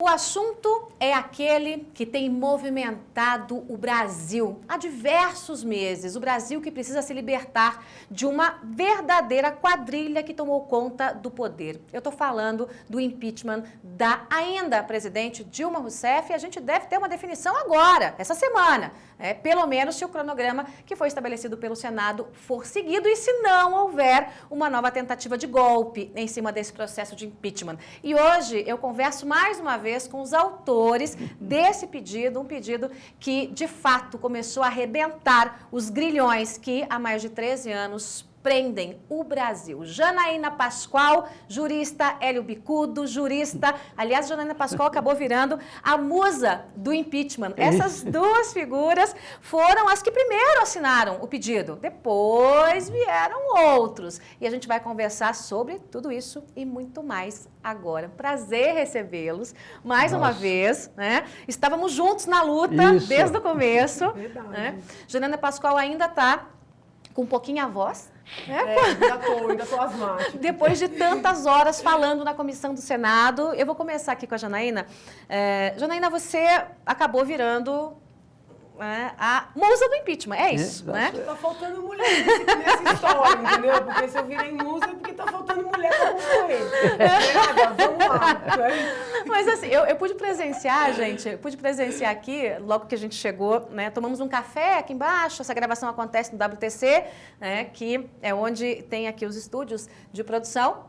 O assunto é aquele que tem movimentado o Brasil há diversos meses. O Brasil que precisa se libertar de uma verdadeira quadrilha que tomou conta do poder. Eu estou falando do impeachment da ainda presidente Dilma Rousseff e a gente deve ter uma definição agora, essa semana. Pelo menos se o cronograma que foi estabelecido pelo Senado for seguido e se não houver uma nova tentativa de golpe em cima desse processo de impeachment. E hoje eu converso mais uma vez com os autores desse pedido, um pedido que de fato começou a arrebentar os grilhões que há mais de 13 anos prendem o Brasil. Janaína Pascoal, jurista, Hélio Bicudo, jurista. Aliás, Janaína Pascoal acabou virando a musa do impeachment. Essas duas figuras foram as que primeiro assinaram o pedido. Depois vieram outros. E a gente vai conversar sobre tudo isso e muito mais agora. Prazer recebê-los mais uma vez. Né? Estávamos juntos na luta desde o começo. Verdade. Né? Janaína Pascoal ainda está com um pouquinho a voz. Ainda tô asmática. Depois de tantas horas falando na comissão do Senado, eu vou começar aqui com a Janaína. Janaína, você acabou virando a musa do impeachment, é isso, né? Tá faltando mulher nessa história, entendeu? Porque se eu virei musa é porque tá faltando mulher pra concorrer. Vamos lá. Mas assim, eu pude presenciar, gente, aqui, logo que a gente chegou, né? Tomamos um café aqui embaixo, essa gravação acontece no WTC, né? Que é onde tem aqui os estúdios de produção.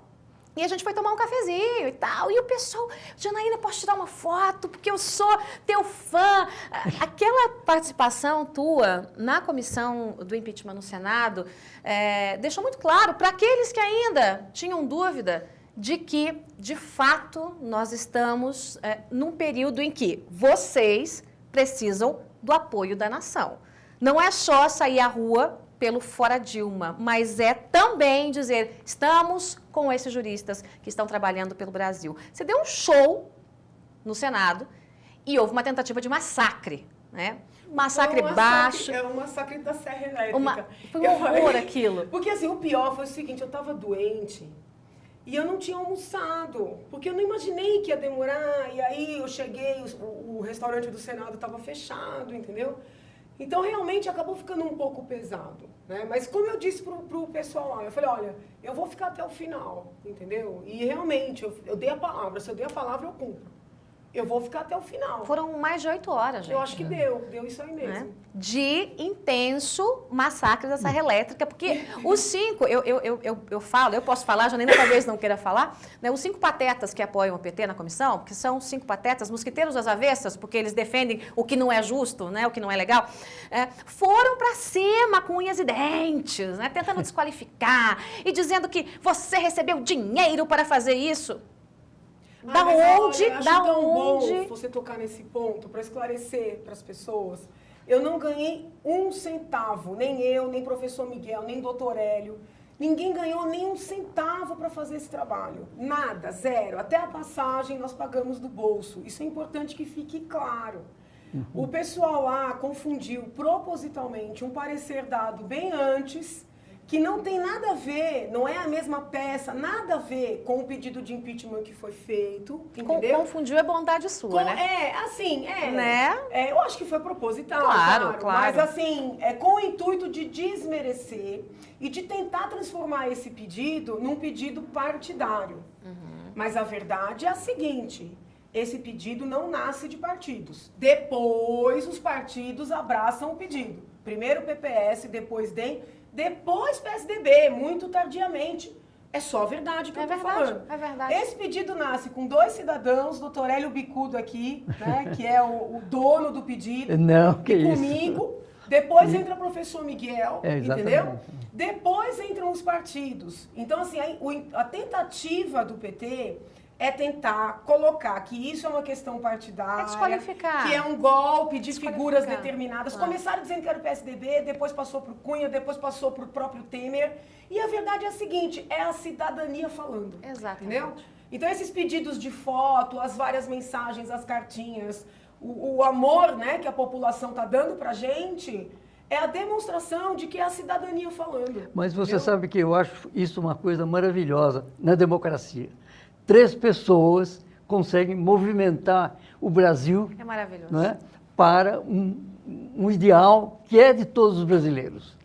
E a gente foi tomar um cafezinho e tal. E o pessoal, Janaína, posso tirar uma foto? Porque eu sou teu fã. Aquela participação tua na comissão do impeachment no Senado deixou muito claro para aqueles que ainda tinham dúvida de que, de fato, nós estamos num período em que vocês precisam do apoio da nação. Não é só sair à rua pelo fora Dilma, mas é também dizer, estamos com esses juristas que estão trabalhando pelo Brasil. Você deu um show no Senado e houve uma tentativa de massacre, né? Massacre baixo. É um massacre da Serra Elétrica. Foi um horror aquilo. Porque assim, o pior foi o seguinte, eu estava doente e eu não tinha almoçado, porque eu não imaginei que ia demorar, e aí eu cheguei, o restaurante do Senado estava fechado, entendeu? Então, realmente, acabou ficando um pouco pesado, né? Mas como eu disse pro pessoal lá, eu falei, olha, eu vou ficar até o final, entendeu? E realmente, eu dei a palavra, se eu dei a palavra, eu cumpro. Eu vou ficar até o final. Foram mais de 8 horas, gente. Eu acho que deu isso aí mesmo. Né? De intenso massacre da Serra Elétrica, porque os 5, eu falo, eu posso falar, Janaína talvez não queira falar, né? Os 5 patetas que apoiam o PT na comissão, que são 5 patetas, mosquiteiros às avessas, porque eles defendem o que não é justo, né? O que não é legal, foram para cima com unhas e dentes, né? Tentando desqualificar e dizendo que você recebeu dinheiro para fazer isso. Da onde? Olha, acho tão bom você tocar nesse ponto para esclarecer para as pessoas. Eu não ganhei um centavo, nem eu, nem professor Miguel, nem doutor Hélio. Ninguém ganhou nem um centavo para fazer esse trabalho. Nada, zero. Até a passagem nós pagamos do bolso. Isso é importante que fique claro. O pessoal lá confundiu propositalmente um parecer dado bem antes, que não tem nada a ver, não é a mesma peça, nada a ver com o pedido de impeachment que foi feito, entendeu? Confundiu é bondade sua, né? Né? Eu acho que foi proposital, claro. Mas assim, com o intuito de desmerecer e de tentar transformar esse pedido num pedido partidário. Mas a verdade é a seguinte, esse pedido não nasce de partidos. Depois os partidos abraçam o pedido. Primeiro o PPS, depois DEM, depois PSDB, muito tardiamente. É só verdade que eu tô falando. É verdade. Esse pedido nasce com 2 cidadãos, doutor Hélio Bicudo aqui, né, que é o dono do pedido. Não, que e isso. Comigo. Depois entra o professor Miguel, entendeu? Exatamente. Depois entram os partidos. Então, assim, a tentativa do PT é tentar colocar que isso é uma questão partidária, desqualificar. que é um golpe de figuras determinadas. Claro. Começaram dizendo que era o PSDB, depois passou para o Cunha, depois passou para o próprio Temer. E a verdade é a seguinte, é a cidadania falando. Exatamente. Entendeu? Então, esses pedidos de foto, as várias mensagens, as cartinhas, o amor, né, que a população está dando para a gente, é a demonstração de que é a cidadania falando. Mas você sabe que eu acho isso uma coisa maravilhosa na democracia. 3 pessoas conseguem movimentar o Brasil, É maravilhoso. não é, para um ideal que é de todos os brasileiros.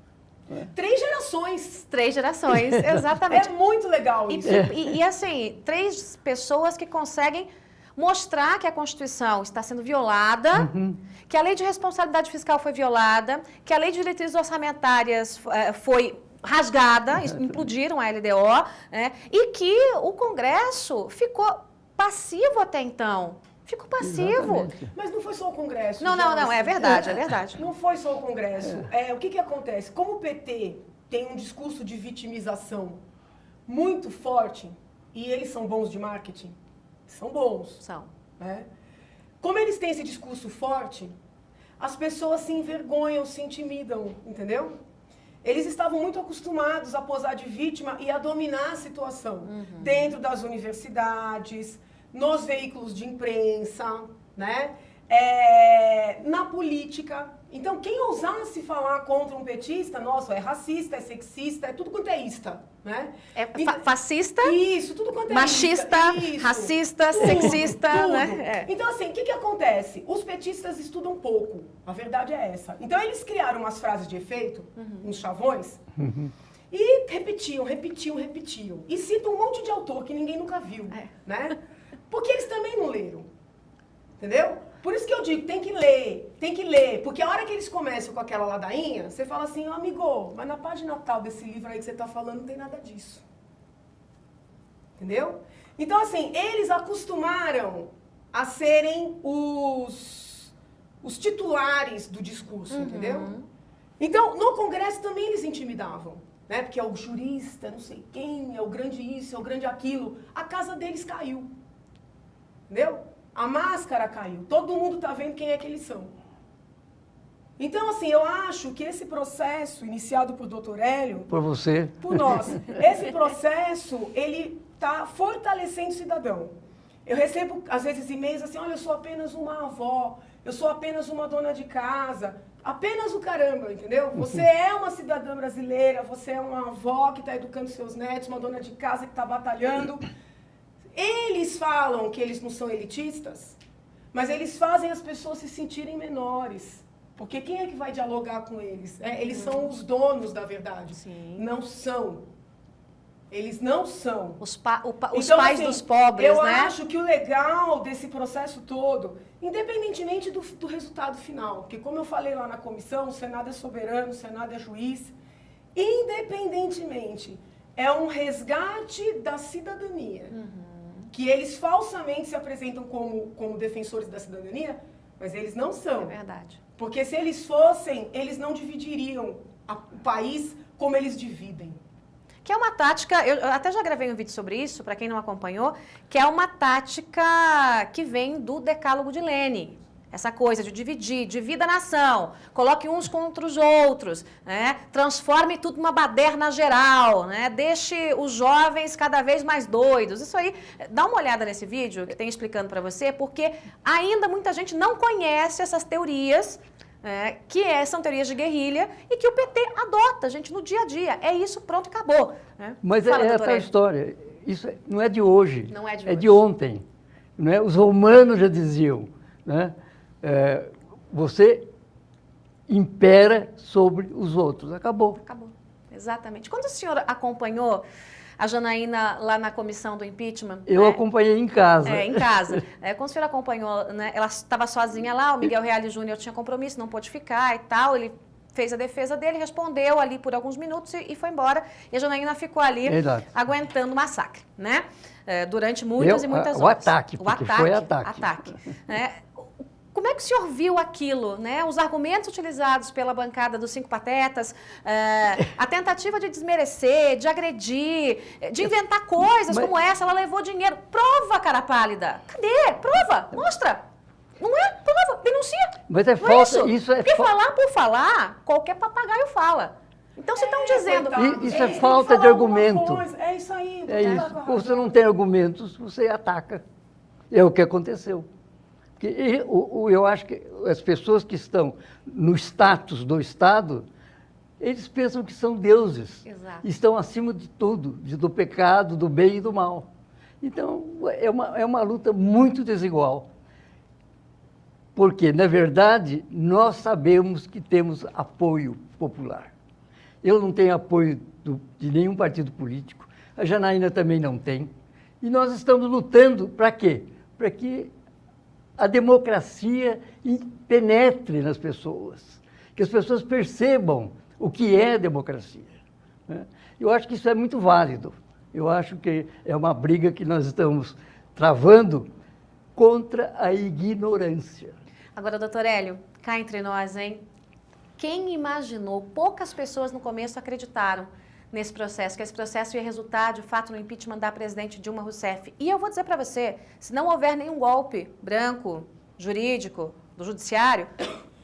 3 gerações. 3 gerações, exatamente. É muito legal isso. E assim, 3 pessoas que conseguem mostrar que a Constituição está sendo violada, que a lei de responsabilidade fiscal foi violada, que a lei de diretrizes orçamentárias foi rasgada, implodiram a LDO, né, e que o Congresso ficou passivo até então. Ficou passivo. Exatamente. Mas não foi só o Congresso. Não, é verdade, é verdade. Não foi só o Congresso. O que acontece? Como o PT tem um discurso de vitimização muito forte, e eles são bons de marketing, são bons. São. Né? Como eles têm esse discurso forte, as pessoas se envergonham, se intimidam, entendeu? Eles estavam muito acostumados a posar de vítima e a dominar a situação dentro das universidades, nos veículos de imprensa, né? Na política. Então, quem ousasse falar contra um petista, nossa, é racista, é sexista, é tudo quanto é ista, né? Fascista, isso, tudo quanto é machista, isso, racista, tudo, sexista, tudo. né? Então, assim, o que acontece? Os petistas estudam pouco, a verdade é essa. Então, eles criaram umas frases de efeito, uns chavões, e repetiam. E citam um monte de autor que ninguém nunca viu, né? Porque eles também não leram, entendeu? Por isso que eu digo, tem que ler, porque a hora que eles começam com aquela ladainha, você fala assim, amigo, mas na página tal desse livro aí que você está falando não tem nada disso. Entendeu? Então, assim, eles acostumaram a serem os titulares do discurso, entendeu? Então, no Congresso também eles intimidavam, né? Porque é o jurista, não sei quem, é o grande isso, é o grande aquilo. A casa deles caiu, entendeu? A máscara caiu. Todo mundo está vendo quem é que eles são. Então, assim, eu acho que esse processo iniciado por Dr. Hélio... Por você. Por nós. Esse processo, ele está fortalecendo o cidadão. Eu recebo, às vezes, e-mails assim, olha, eu sou apenas uma avó, eu sou apenas uma dona de casa. Apenas o caramba, entendeu? Você é uma cidadã brasileira, você é uma avó que está educando seus netos, uma dona de casa que está batalhando... Eles falam que eles não são elitistas, mas eles fazem as pessoas se sentirem menores. Porque quem é que vai dialogar com eles? Eles são os donos da verdade. Sim. Não são. Eles não são. Os Então, pais assim, dos pobres, eu né? acho que o legal desse processo todo, independentemente do resultado final, porque como eu falei lá na comissão, o Senado é soberano, o Senado é juiz, independentemente, é um resgate da cidadania. Que eles falsamente se apresentam como defensores da cidadania, mas eles não são. É verdade. Porque se eles fossem, eles não dividiriam o país como eles dividem. Que é uma tática, eu até já gravei um vídeo sobre isso, para quem não acompanhou, que é uma tática que vem do Decálogo de Lênin. Essa coisa de dividir, divida a nação, coloque uns contra os outros, né? Transforme tudo numa baderna geral, né? Deixe os jovens cada vez mais doidos. Isso aí, dá uma olhada nesse vídeo que tem explicando para você, porque ainda muita gente não conhece essas teorias, são teorias de guerrilha e que o PT adota, gente, no dia a dia. É isso, pronto, acabou. Né? Mas Fala, é a história. Isso não é de hoje. Não é de hoje. É de ontem. Não é? Os romanos já diziam, né? Você impera sobre os outros. Acabou. Acabou, exatamente. Quando o senhor acompanhou a Janaína lá na comissão do impeachment? Eu acompanhei em casa. Em casa. Quando o senhor acompanhou, né, ela estava sozinha lá, o Miguel Reale Júnior tinha compromisso, não pôde ficar e tal, ele fez a defesa dele, respondeu ali por alguns minutos e foi embora. E a Janaína ficou ali aguentando o massacre, né? Durante muitas e muitas horas. O ataque, porque foi ataque. Como é que o senhor viu aquilo, né? Os argumentos utilizados pela bancada dos 5 patetas, a tentativa de desmerecer, de agredir, de inventar coisas como essa, ela levou dinheiro. Prova, cara pálida. Cadê? Prova, mostra. Não é? Prova, denuncia. Mas é falta, isso é porque falar por falar, qualquer papagaio fala. Então, se estão dizendo... Isso é falta de argumento. É isso aí. É isso. Você não tem argumentos, você ataca. É o que aconteceu. Eu acho que as pessoas que estão no status do Estado, eles pensam que são deuses. Exato. Estão acima de tudo, do pecado, do bem e do mal. Então, é uma luta muito desigual. Porque, na verdade, nós sabemos que temos apoio popular. Eu não tenho apoio de nenhum partido político, a Janaína também não tem. E nós estamos lutando para quê? Para que a democracia penetre nas pessoas, que as pessoas percebam o que é democracia. Né? Eu acho que isso é muito válido. Eu acho que é uma briga que nós estamos travando contra a ignorância. Agora, doutor Hélio, cá entre nós, hein? Quem imaginou, poucas pessoas no começo acreditaram nesse processo, que esse processo ia resultar, de fato, no impeachment da presidente Dilma Rousseff. E eu vou dizer para você, se não houver nenhum golpe branco, jurídico, do judiciário,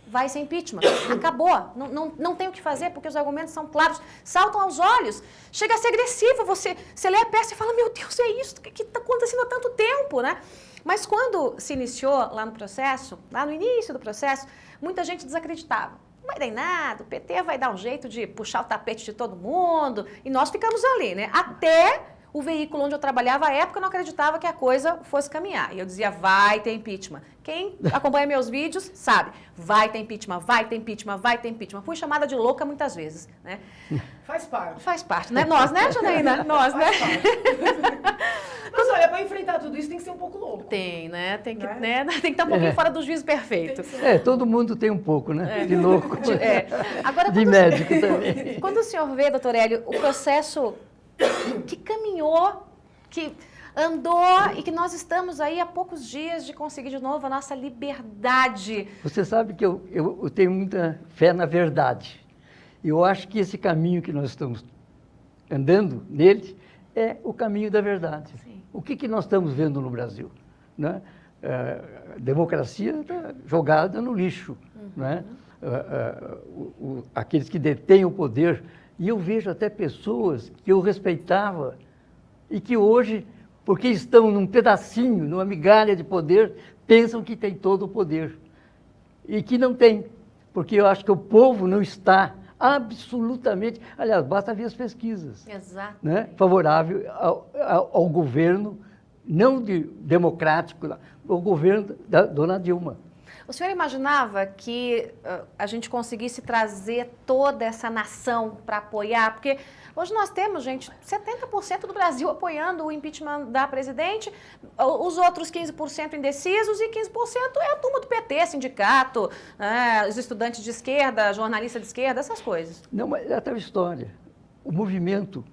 vai ser impeachment. Acabou. Não tem o que fazer, porque os argumentos são claros, saltam aos olhos. Chega a ser agressivo, você lê a peça e fala, meu Deus, é isso que está acontecendo há tanto tempo, né? Mas quando se iniciou lá no processo, lá no início do processo, muita gente desacreditava. Não vai dar em nada, o PT vai dar um jeito de puxar o tapete de todo mundo, e nós ficamos ali, né? Até o veículo onde eu trabalhava à época não acreditava que a coisa fosse caminhar. E eu dizia, vai ter impeachment. Quem acompanha meus vídeos sabe, vai ter impeachment, vai ter impeachment, vai ter impeachment. Fui chamada de louca muitas vezes, né? Faz parte. Faz parte, né? Nós, né, Janaína? Nós, né? Mas olha, para enfrentar tudo isso tem que ser um pouco louco. Tem, né? Tem que, né? Tem que estar um pouquinho fora do juízo perfeito. Todo mundo tem um pouco, né? De louco. Agora, de médico também. Quando o senhor vê, doutor Hélio, o processo que caminhou, que andou e que nós estamos aí há poucos dias de conseguir de novo a nossa liberdade. Você sabe que eu tenho muita fé na verdade. Eu acho que esse caminho que nós estamos andando nele é o caminho da verdade. Sim. O que nós estamos vendo no Brasil? Né? A democracia está jogada no lixo. Né? Aqueles que detêm o poder. E eu vejo até pessoas que eu respeitava e que hoje, porque estão num pedacinho, numa migalha de poder, pensam que tem todo o poder. E que não tem, porque eu acho que o povo não está absolutamente... Aliás, basta ver as pesquisas. Exato. Né? Favorável ao governo, não democrático, o governo da dona Dilma. O senhor imaginava que a gente conseguisse trazer toda essa nação para apoiar? Porque hoje nós temos, gente, 70% do Brasil apoiando o impeachment da presidente, os outros 15% indecisos e 15% é a turma do PT, sindicato, os estudantes de esquerda, jornalista de esquerda, essas coisas. Não, mas é tal história. O movimento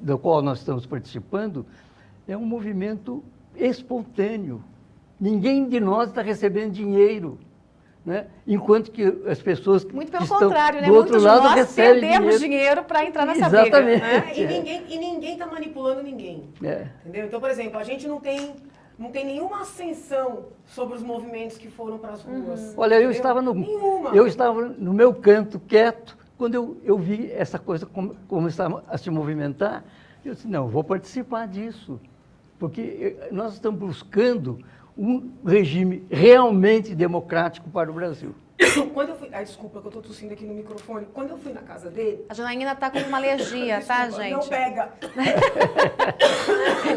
do qual nós estamos participando é um movimento espontâneo. Ninguém de nós está recebendo dinheiro, né? Enquanto que as pessoas muito pelo estão contrário, né? do outro Muitos lado nós recebem perdemos dinheiro para entrar nessa Exatamente. briga. Né? E ninguém está manipulando ninguém. Entendeu? Então, por exemplo, a gente não tem nenhuma ascensão sobre os movimentos que foram para as ruas. Olha, eu estava no meu canto, quieto, quando eu vi essa coisa começar a se movimentar. Eu disse, não, vou participar disso, porque nós estamos buscando um regime realmente democrático para o Brasil. Quando eu fui... desculpa que eu estou tossindo aqui no microfone. Quando eu fui na casa dele... A Janaína está com uma alergia, desculpa, tá, gente? Não pega.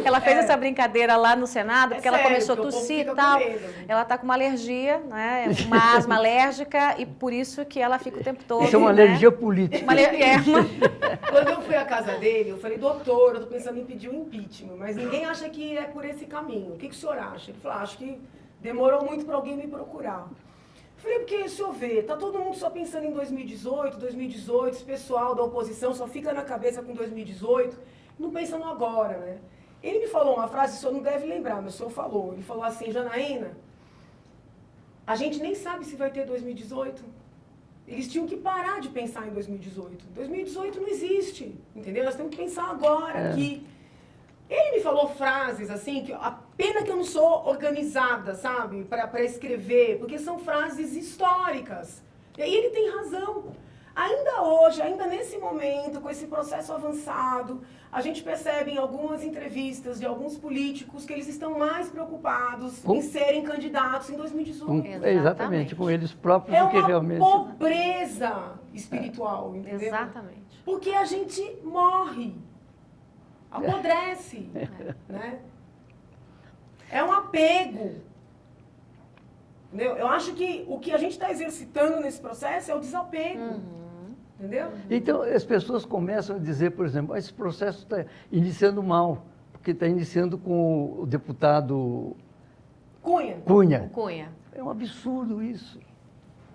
Ela fez essa brincadeira lá no Senado, porque ela sério, começou a tossir e tal. Ela está com uma alergia, né? Uma asma alérgica, e por isso que ela fica o tempo todo. Isso é uma alergia política. Quando eu fui à casa dele, eu falei, doutor, eu estou pensando em pedir um impeachment, mas ninguém acha que é por esse caminho. O que o senhor acha? Ele falou, acho que demorou muito para alguém me procurar. Falei, porque o senhor vê, tá todo mundo só pensando em 2018, esse pessoal da oposição só fica na cabeça com 2018, não pensa no agora, né? Ele me falou uma frase, o senhor não deve lembrar, mas o senhor falou, ele falou assim, Janaína, a gente nem sabe se vai ter 2018. Eles tinham que parar de pensar em 2018. 2018 não existe, entendeu? Nós temos que pensar agora aqui. Ele me falou frases assim, que a pena que eu não sou organizada, sabe, para escrever, porque são frases históricas. E aí ele tem razão. Ainda hoje, ainda nesse momento, com esse processo avançado, a gente percebe em algumas entrevistas de alguns políticos que eles estão mais preocupados em serem candidatos em 2018. Exatamente, com eles próprios do que realmente... É uma pobreza espiritual, entendeu? Exatamente. Porque a gente morre. Apodrece, né? É um apego. Entendeu? Eu acho que o que a gente está exercitando nesse processo é o desapego. Entendeu? Então, as pessoas começam a dizer, por exemplo, esse processo está iniciando mal, porque está iniciando com o deputado Cunha. Cunha. É um absurdo isso.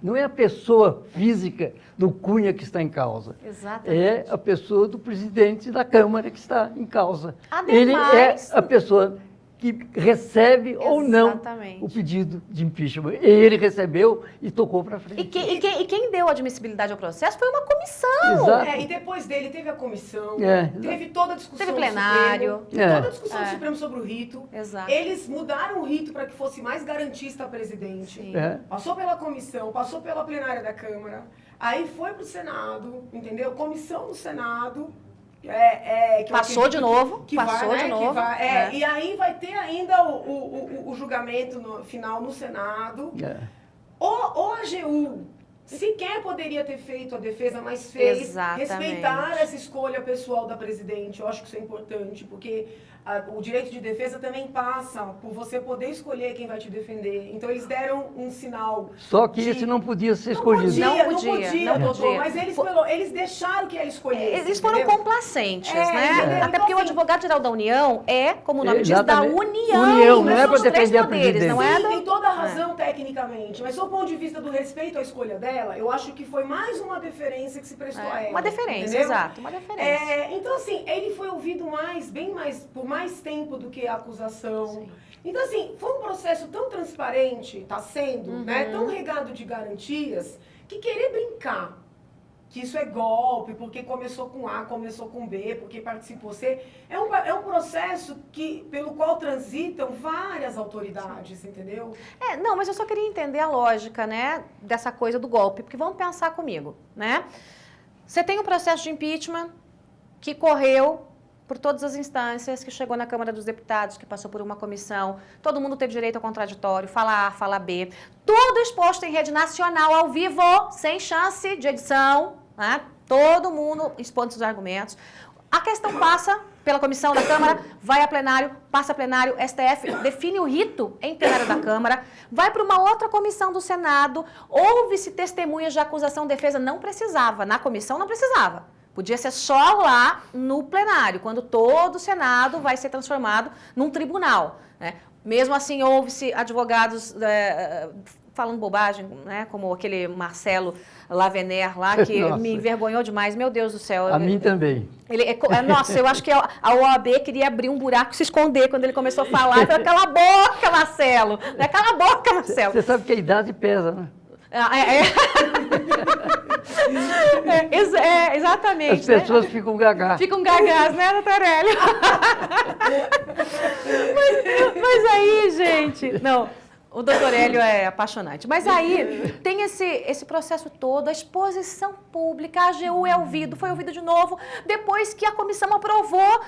Não é a pessoa física do Cunha que está em causa. Exatamente. É a pessoa do presidente da Câmara que está em causa. Ademais, ele é a pessoa que recebe ou não Exatamente. o pedido de impeachment. Ele recebeu e tocou para frente. E quem deu admissibilidade ao processo foi uma comissão. Exato. E depois dele teve a comissão, Exato. teve toda a discussão Teve do plenário. Supremo, teve toda a discussão do É. Supremo sobre o rito. Exato. Eles mudaram o rito para que fosse mais garantista a presidente. Sim. É. Passou pela comissão, passou pela plenária da Câmara, aí foi para o Senado, entendeu? Comissão do Senado. Que eu Passou acredito de novo, que passou vai, de né, novo. que vai, É. E aí vai ter ainda o julgamento final no Senado. É. O AGU sequer poderia ter feito a defesa, mas fez. Exatamente. Respeitar essa escolha pessoal da presidente. Eu acho que isso é importante, porque o direito de defesa também passa por você poder escolher quem vai te defender. Então eles deram um sinal. Só que esse não podia ser escolhido. Não Não podia. doutor, mas eles deixaram que ela escolhesse. Eles foram entendeu? complacentes, É, né? entendeu? Até Então, porque o assim, advogado-geral da União é, como o nome diz, da Exatamente. União. União, não é dos para três defender a poderes, presidente. não é Sim, da... tem toda a razão tecnicamente, mas do ponto de vista do respeito à escolha dela, eu acho que foi mais uma deferência que se prestou a ela. Uma deferência, entendeu? exato, uma deferência. Então, assim, ele foi ouvido por mais tempo do que a acusação. Sim. Então, assim, foi um processo tão transparente, está sendo, né, tão regado de garantias, que querer brincar que isso é golpe, porque começou com A, começou com B, porque participou C, é um processo pelo qual transitam várias autoridades, entendeu? Não, mas eu só queria entender a lógica, né, dessa coisa do golpe, porque vamos pensar comigo, né? Você tem um processo de impeachment que correu por todas as instâncias, que chegou na Câmara dos Deputados, que passou por uma comissão, todo mundo teve direito ao contraditório, fala A, fala B, tudo exposto em rede nacional, ao vivo, sem chance de edição, né? Todo mundo expondo seus argumentos. A questão passa pela comissão da Câmara, vai a plenário, passa a plenário, STF define o rito em plenário da Câmara, vai para uma outra comissão do Senado, houve-se testemunhas de acusação e defesa, não precisava, na comissão não precisava. Podia ser só lá no plenário, quando todo o Senado vai ser transformado num tribunal, né? Mesmo assim, houve-se advogados falando bobagem, né? Como aquele Marcelo Lavener lá, que Nossa. me envergonhou demais, meu Deus do céu. A mim também. Nossa, eu acho que a OAB queria abrir um buraco e se esconder quando ele começou a falar. Falei, cala a boca, Marcelo! Né? Cala a boca, Marcelo! Você sabe que a idade pesa, né? Exatamente. As pessoas ficam gagás. Ficam gagás, né, Natarelli? mas aí, gente... Não, o doutor Hélio é apaixonante. Mas aí tem esse processo todo, a exposição pública, a AGU foi ouvido de novo, depois que a comissão aprovou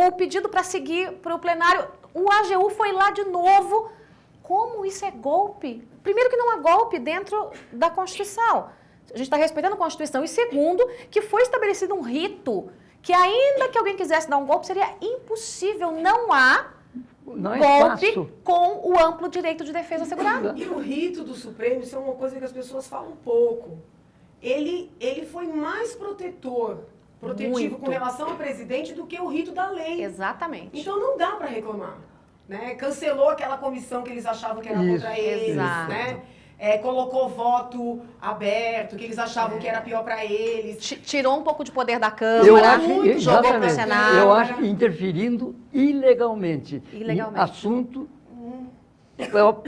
o pedido para seguir para o plenário, o AGU foi lá de novo. Como isso é golpe? Primeiro que não há golpe dentro da Constituição. A gente está respeitando a Constituição. E segundo, que foi estabelecido um rito que ainda que alguém quisesse dar um golpe, seria impossível. Não há golpe com o amplo direito de defesa assegurado. E o rito do Supremo, isso é uma coisa que as pessoas falam pouco. Ele foi mais protetivo Muito. com relação ao presidente do que o rito da lei. Exatamente. Então não dá para reclamar. Né? Cancelou aquela comissão que eles achavam que era contra eles, exato. né? Colocou voto aberto, que eles achavam que era pior para eles. Tirou um pouco de poder da Câmara, jogou para o Senado. Eu acho que interferindo ilegalmente em assunto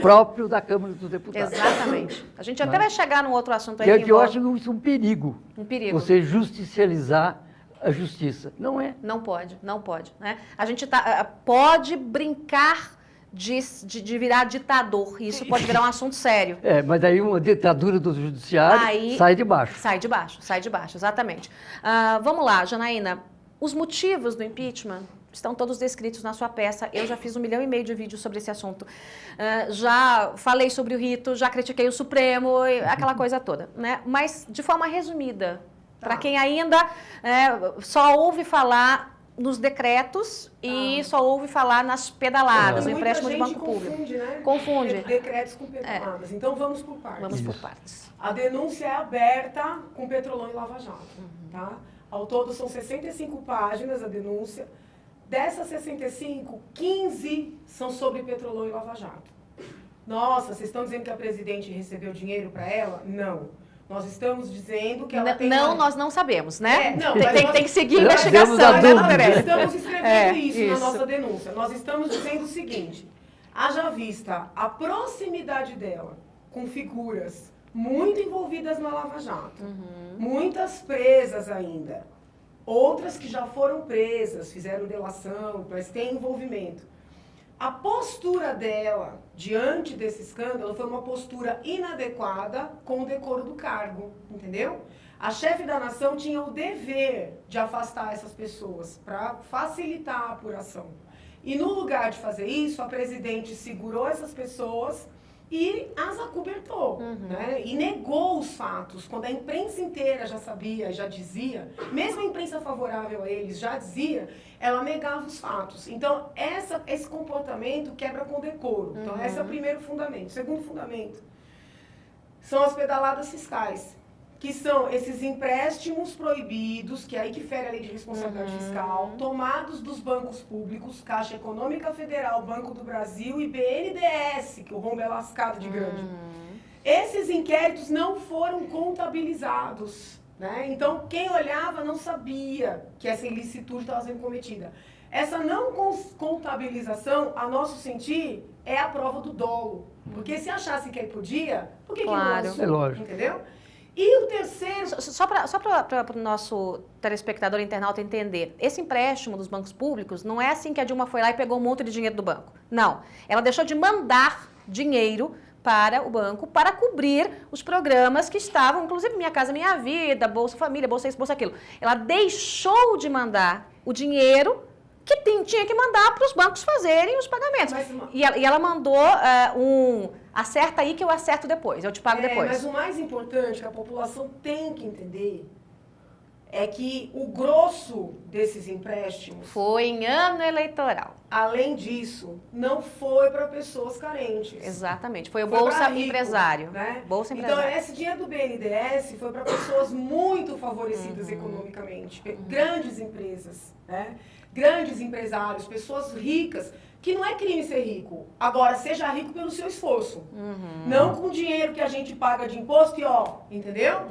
próprio da Câmara dos Deputados. Exatamente. A gente até vai chegar num outro assunto aí. Que eu acho isso um perigo. Um perigo. Você justicializar a justiça. Não é. Não pode. Né? A gente pode brincar de virar ditador. Isso pode virar um assunto sério. Mas aí uma ditadura do judiciário sai de baixo. Sai de baixo, exatamente. Vamos lá, Janaína. Os motivos do impeachment estão todos descritos na sua peça. Eu já fiz 1,5 milhão de vídeos sobre esse assunto. Já falei sobre o rito, já critiquei o Supremo, aquela coisa toda. Né? Mas, de forma resumida, para quem ainda só ouve falar nos decretos e só ouve falar nas pedaladas, no empréstimo de banco público. Né? Confunde. Decretos com pedaladas. Então vamos por partes. Vamos por partes. A denúncia é aberta com Petrolão e Lava Jato. Tá? Ao todo são 65 páginas a denúncia. Dessas 65, 15 são sobre Petrolão e Lava Jato. Nossa, vocês estão dizendo que a presidente recebeu dinheiro para ela? Não. Nós estamos dizendo que ela tem... Não, nós não sabemos, né? Tem que seguir a investigação, né, Dorelli? Nós estamos escrevendo isso na nossa denúncia. Nós estamos dizendo o seguinte, haja vista a proximidade dela com figuras muito envolvidas na Lava Jato, muitas presas ainda, outras que já foram presas, fizeram delação, mas têm envolvimento. A postura dela, diante desse escândalo, foi uma postura inadequada com o decoro do cargo, entendeu? A chefe da nação tinha o dever de afastar essas pessoas para facilitar a apuração. E no lugar de fazer isso, a presidente segurou essas pessoas e as acobertou, né? E negou os fatos, quando a imprensa inteira já sabia, já dizia, mesmo a imprensa favorável a eles já dizia, ela negava os fatos. Então, esse comportamento quebra com decoro. Então, esse é o primeiro fundamento. O segundo fundamento são as pedaladas fiscais, que são esses empréstimos proibidos, que é aí que fere a lei de responsabilidade fiscal, tomados dos bancos públicos, Caixa Econômica Federal, Banco do Brasil e BNDES, que o rombo é lascado de grande. Esses inquéritos não foram contabilizados, né? Então, quem olhava não sabia que essa ilicitude estava sendo cometida. Essa não contabilização, a nosso sentir, é a prova do dolo. Porque se achasse que ele podia, por que Claro. que não lançou? É lógico. Entendeu? E o terceiro... Só para o nosso telespectador internauta entender, esse empréstimo dos bancos públicos não é assim que a Dilma foi lá e pegou um monte de dinheiro do banco. Não. Ela deixou de mandar dinheiro para o banco para cobrir os programas que estavam, inclusive Minha Casa Minha Vida, Bolsa Família, Bolsa isso, Bolsa aquilo. Ela deixou de mandar o dinheiro que tinha que mandar para os bancos fazerem os pagamentos. E ela mandou acerta aí que eu acerto depois, eu te pago depois. Mas o mais importante que a população tem que entender é que o grosso desses empréstimos... Foi em ano eleitoral. Além disso, não foi para pessoas carentes. Exatamente, foi o Foi Bolsa rico, Empresário. Né? Bolsa Empresário. Então, esse dinheiro do BNDES foi para pessoas muito favorecidas economicamente, grandes empresas, né? Grandes empresários, pessoas ricas, que não é crime ser rico. Agora, seja rico pelo seu esforço. Não com dinheiro que a gente paga de imposto e entendeu?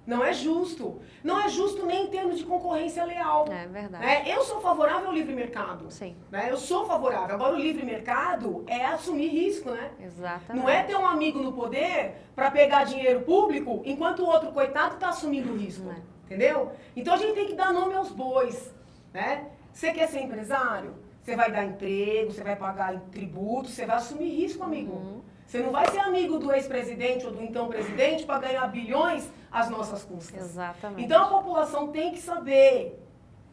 Não é justo. Não é justo nem em termos de concorrência leal. É verdade. Eu sou favorável ao livre mercado. Sim. Né? Eu sou favorável. Agora, o livre mercado é assumir risco, né? Exatamente. Não é ter um amigo no poder para pegar dinheiro público enquanto o outro coitado está assumindo o risco. Entendeu? Então, a gente tem que dar nome aos bois. Né? Você quer ser empresário? Você vai dar emprego, você vai pagar tributo, você vai assumir risco, amigo. Você não vai ser amigo do ex-presidente ou do então presidente para ganhar bilhões às nossas custas. Exatamente. Então a população tem que saber,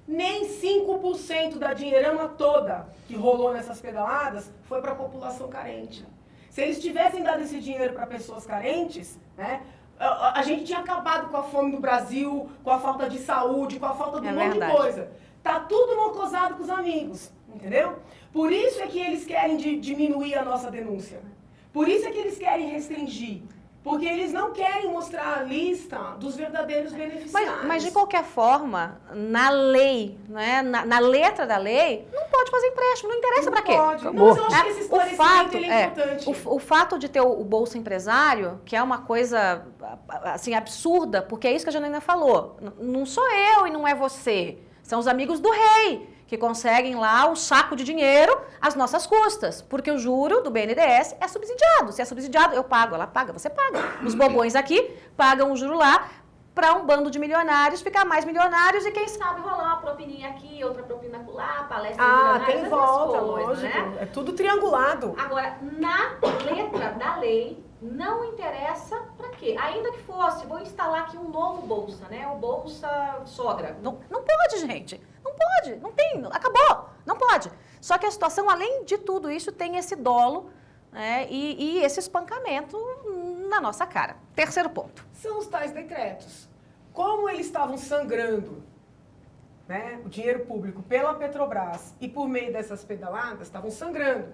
nem 5% da dinheirama toda que rolou nessas pedaladas foi para a população carente. Se eles tivessem dado esse dinheiro para pessoas carentes, né, a gente tinha acabado com a fome do Brasil, com a falta de saúde, com a falta de um monte de coisa. Tá tudo mocosado com os amigos, entendeu? Por isso é que eles querem diminuir a nossa denúncia. Por isso é que eles querem restringir. Porque eles não querem mostrar a lista dos verdadeiros beneficiários. Mas de qualquer forma, na lei, né, na letra da lei, não pode fazer empréstimo, não interessa para quê. Pode. Não, mas eu acho que esse esclarecimento é importante. O fato de ter o Bolsa Empresário, que é uma coisa assim, absurda, porque é isso que a Janaína falou. Não sou eu e não é você. São os amigos do rei que conseguem lá o saco de dinheiro às nossas custas, porque o juro do BNDES é subsidiado. Se é subsidiado, eu pago, ela paga, você paga. Os bobões aqui pagam o juro lá para um bando de milionários ficar mais milionários e quem sabe rolar uma propininha aqui, outra propina lá, palestra de tem volta, lógico. Né? É tudo triangulado. Agora, na letra da lei, não interessa para quê. Ainda que fosse, vou instalar aqui um novo Bolsa, né? O Bolsa Sogra. Não pode, gente. Não pode. Não tem. Acabou. Não pode. Só que a situação, além de tudo isso, tem esse dolo, né? E esse espancamento na nossa cara. Terceiro ponto. São os tais decretos. Como eles estavam sangrando né, o dinheiro público pela Petrobras e por meio dessas pedaladas, estavam sangrando.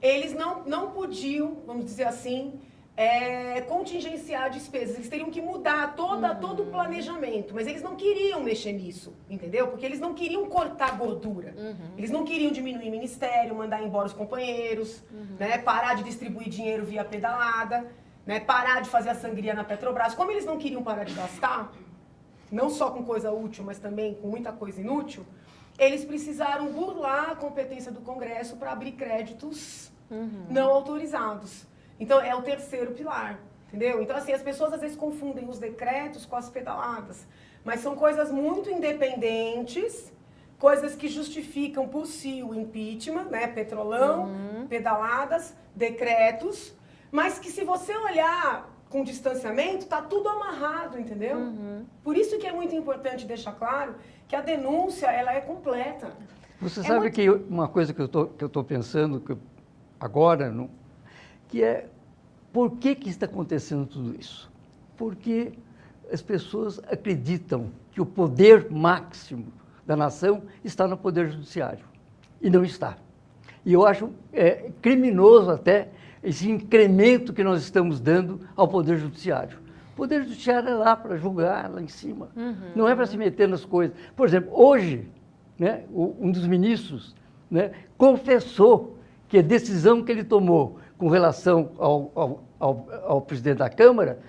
Eles não podiam, vamos dizer assim, contingenciar despesas. Eles teriam que mudar todo o planejamento, mas eles não queriam mexer nisso, entendeu? Porque eles não queriam cortar gordura. Eles não queriam diminuir ministério, mandar embora os companheiros, né, parar de distribuir dinheiro via pedalada, né, parar de fazer a sangria na Petrobras. Como eles não queriam parar de gastar, não só com coisa útil, mas também com muita coisa inútil, eles precisaram burlar a competência do Congresso para abrir créditos não autorizados. Então, é o terceiro pilar, entendeu? Então, assim, as pessoas às vezes confundem os decretos com as pedaladas, mas são coisas muito independentes, coisas que justificam por si o impeachment, né? Petrolão, pedaladas, decretos, mas que se você olhar com distanciamento, tá tudo amarrado, entendeu? Por isso que é muito importante deixar claro que a denúncia, ela é completa. Você sabe que uma coisa que eu tô pensando agora, que é por que está acontecendo tudo isso? Porque as pessoas acreditam que o poder máximo da nação está no Poder Judiciário, e não está. E eu acho criminoso até esse incremento que nós estamos dando ao Poder Judiciário. O Poder Judiciário é lá para julgar, lá em cima, não é para se meter nas coisas. Por exemplo, hoje, né, um dos ministros, né, confessou que a decisão que ele tomou com relação ao presidente da Câmara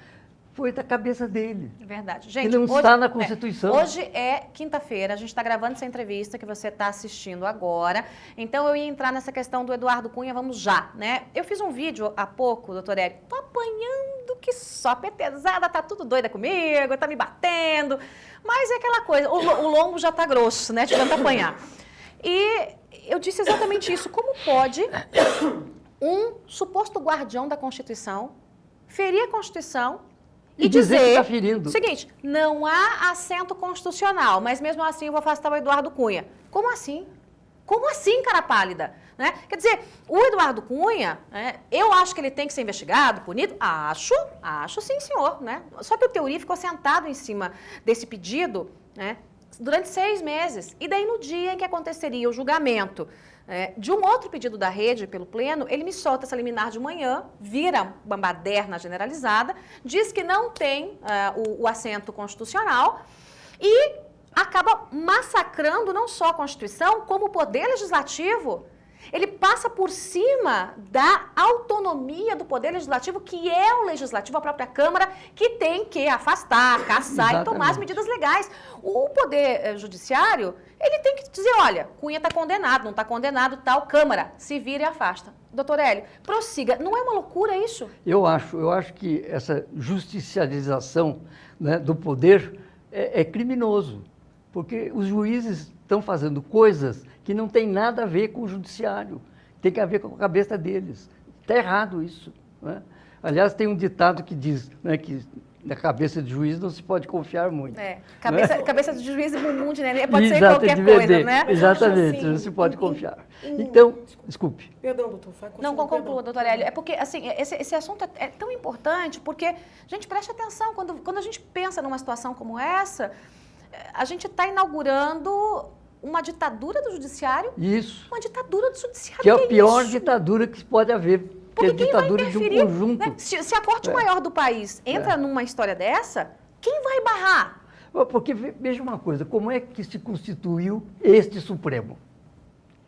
foi da cabeça dele. Verdade. Gente, ele não está na Constituição. Hoje é quinta-feira, a gente está gravando essa entrevista que você está assistindo agora. Então, eu ia entrar nessa questão do Eduardo Cunha, vamos já, né? Eu fiz um vídeo há pouco, doutor Hélio, tô apanhando que só petezada, tá tudo doida comigo, tá me batendo. Mas é aquela coisa, o lombo já tá grosso, né, de tanto apanhar. E eu disse exatamente isso. Como pode um suposto guardião da Constituição ferir a Constituição e dizer que está ferindo. O seguinte, não há assento constitucional, mas mesmo assim eu vou afastar o Eduardo Cunha. Como assim? Como assim, cara pálida? Né? Quer dizer, o Eduardo Cunha, eu acho que ele tem que ser investigado, punido? Acho sim, senhor. Né? Só que o Teori ficou sentado em cima desse pedido, né, durante 6 meses. E daí, no dia em que aconteceria o julgamento de um outro pedido da rede pelo Pleno, ele me solta essa liminar de manhã, vira uma baderna generalizada, diz que não tem o assento constitucional e acaba massacrando não só a Constituição, como o Poder Legislativo. Ele passa por cima da autonomia do Poder Legislativo, que é o Legislativo, a própria Câmara, que tem que afastar, caçar e tomar as medidas legais. O Poder Judiciário, ele tem que dizer, olha, Cunha está condenado, não está condenado, tal, Câmara, se vira e afasta. Doutor Hélio, prossiga. Não é uma loucura isso? Eu acho que essa justicialização, né, do poder é criminoso, porque os juízes estão fazendo coisas que não tem nada a ver com o judiciário, tem que a ver com a cabeça deles. Está errado isso. Né? Aliás, tem um ditado que diz, né, que na cabeça de juiz não se pode confiar muito. Cabeça de juiz e bumbum de neném pode ser qualquer coisa, né? Exatamente, assim, não se pode confiar. Então, desculpe. Perdão, doutor. Não, conclua, doutor Hélio. É porque, assim, esse assunto é tão importante, porque, gente, preste atenção, quando a gente pensa numa situação como essa, a gente está inaugurando uma ditadura do judiciário. Isso. Uma ditadura do judiciário. Que é a pior ditadura que pode haver. Porque que é a ditadura de um conjunto. Né? Se a corte maior do país entra numa história dessa, quem vai barrar? Porque, veja uma coisa, como é que se constituiu este Supremo?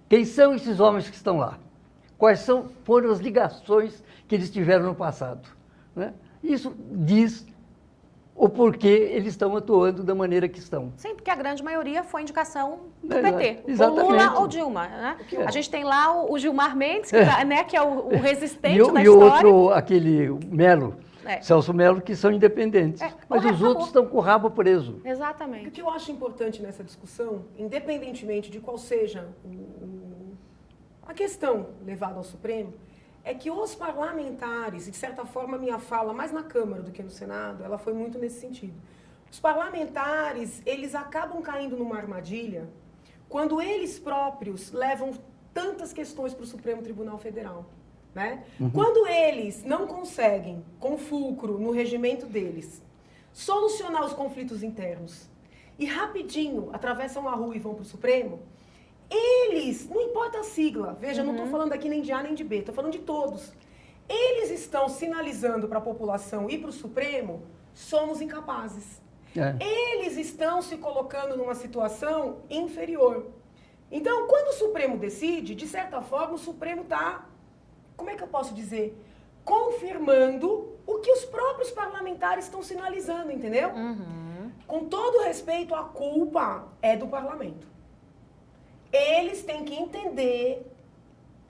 Quem são esses homens que estão lá? Quais foram as ligações que eles tiveram no passado? Né? Isso diz o porquê eles estão atuando da maneira que estão. Sim, porque a grande maioria foi indicação do PT. Exatamente. Ou Lula ou Dilma. Né? A gente tem lá o Gilmar Mendes, que é o resistente da história. E o outro, aquele Melo, Celso Melo, que são independentes. Mas os outros estão com o rabo preso. Exatamente. O que eu acho importante nessa discussão, independentemente de qual seja a questão levada ao Supremo, é que os parlamentares, e de certa forma a minha fala, mais na Câmara do que no Senado, ela foi muito nesse sentido. Os parlamentares, eles acabam caindo numa armadilha quando eles próprios levam tantas questões para o Supremo Tribunal Federal. Né? Quando eles não conseguem, com fulcro no regimento deles, solucionar os conflitos internos e rapidinho atravessam a rua e vão para o Supremo, eles, não importa a sigla, veja, eu não estou falando aqui nem de A nem de B, estou falando de todos. Eles estão sinalizando para a população e para o Supremo, somos incapazes. Eles estão se colocando numa situação inferior. Então, quando o Supremo decide, de certa forma, o Supremo está, como é que eu posso dizer, confirmando o que os próprios parlamentares estão sinalizando, entendeu? Com todo respeito, a culpa é do parlamento. Eles têm que entender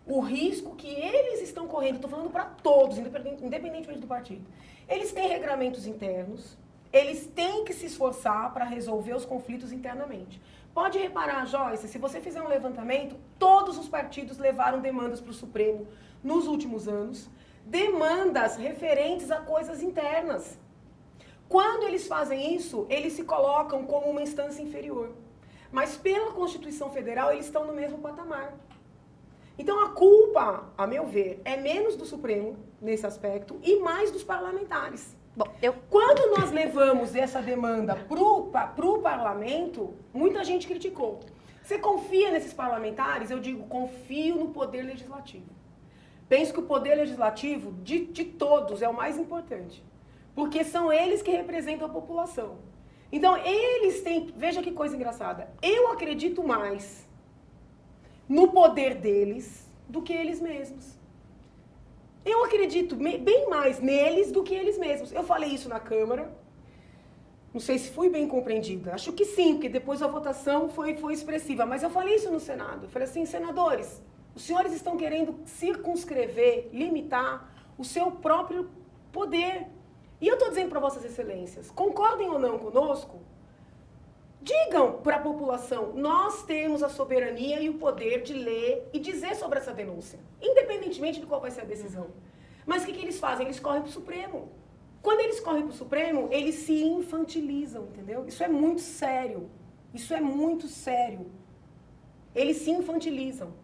o risco que eles estão correndo. Estou falando para todos, independentemente do partido. Eles têm regramentos internos, eles têm que se esforçar para resolver os conflitos internamente. Pode reparar, Joyce, se você fizer um levantamento, todos os partidos levaram demandas para o Supremo nos últimos anos, demandas referentes a coisas internas. Quando eles fazem isso, eles se colocam como uma instância inferior. Mas pela Constituição Federal, eles estão no mesmo patamar. Então a culpa, a meu ver, é menos do Supremo nesse aspecto e mais dos parlamentares. Bom, Quando nós levamos essa demanda para o parlamento, muita gente criticou. Você confia nesses parlamentares? Eu digo, confio no poder legislativo. Penso que o poder legislativo, de todos, é o mais importante. Porque são eles que representam a população. Então, eles têm... Veja que coisa engraçada. Eu acredito mais no poder deles do que eles mesmos. Eu acredito bem mais neles do que eles mesmos. Eu falei isso na Câmara. Não sei se fui bem compreendida. Acho que sim, porque depois a votação foi expressiva. Mas eu falei isso no Senado. Eu falei assim, senadores, os senhores estão querendo circunscrever, limitar o seu próprio poder. E eu estou dizendo para vossas excelências, concordem ou não conosco, digam para a população, nós temos a soberania e o poder de ler e dizer sobre essa denúncia, independentemente de qual vai ser a decisão. Mas o que eles fazem? Eles correm para o Supremo. Quando eles correm para o Supremo, eles se infantilizam, entendeu? Isso é muito sério. Isso é muito sério. Eles se infantilizam.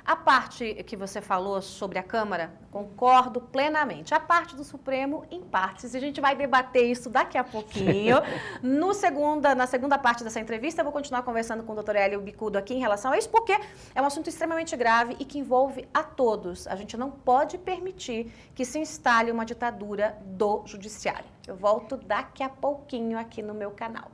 A parte que você falou sobre a Câmara, concordo plenamente. A parte do Supremo, em partes, e a gente vai debater isso daqui a pouquinho. Na segunda parte dessa entrevista, eu vou continuar conversando com o Dr. Hélio Bicudo aqui em relação a isso, porque é um assunto extremamente grave e que envolve a todos. A gente não pode permitir que se instale uma ditadura do judiciário. Eu volto daqui a pouquinho aqui no meu canal.